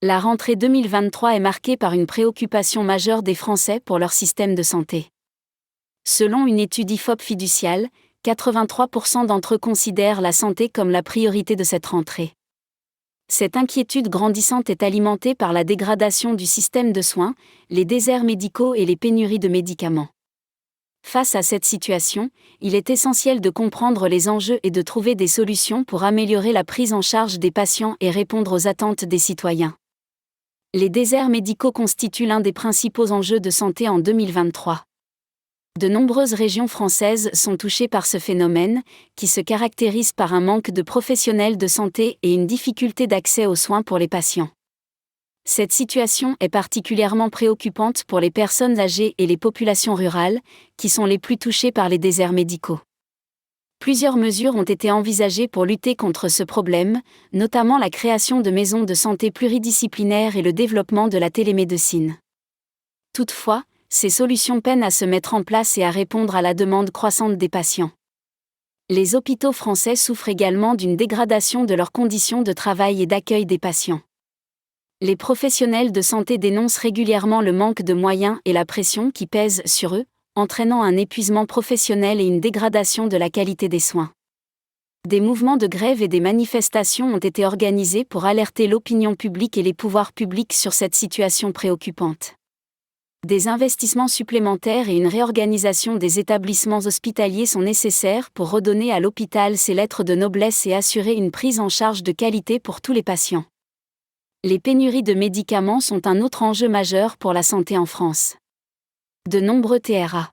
La rentrée 2023 est marquée par une préoccupation majeure des Français pour leur système de santé. Selon une étude IFOP fiduciale, 83% d'entre eux considèrent la santé comme la priorité de cette rentrée. Cette inquiétude grandissante est alimentée par la dégradation du système de soins, les déserts médicaux et les pénuries de médicaments. Face à cette situation, il est essentiel de comprendre les enjeux et de trouver des solutions pour améliorer la prise en charge des patients et répondre aux attentes des citoyens. Les déserts médicaux constituent l'un des principaux enjeux de santé en 2023. De nombreuses régions françaises sont touchées par ce phénomène, qui se caractérise par un manque de professionnels de santé et une difficulté d'accès aux soins pour les patients. Cette situation est particulièrement préoccupante pour les personnes âgées et les populations rurales, qui sont les plus touchées par les déserts médicaux. Plusieurs mesures ont été envisagées pour lutter contre ce problème, notamment la création de maisons de santé pluridisciplinaires et le développement de la télémédecine. Toutefois, ces solutions peinent à se mettre en place et à répondre à la demande croissante des patients. Les hôpitaux français souffrent également d'une dégradation de leurs conditions de travail et d'accueil des patients. Les professionnels de santé dénoncent régulièrement le manque de moyens et la pression qui pèsent sur eux, entraînant un épuisement professionnel et une dégradation de la qualité des soins. Des mouvements de grève et des manifestations ont été organisés pour alerter l'opinion publique et les pouvoirs publics sur cette situation préoccupante. Des investissements supplémentaires et une réorganisation des établissements hospitaliers sont nécessaires pour redonner à l'hôpital ses lettres de noblesse et assurer une prise en charge de qualité pour tous les patients. Les pénuries de médicaments sont un autre enjeu majeur pour la santé en France. De nombreux TRA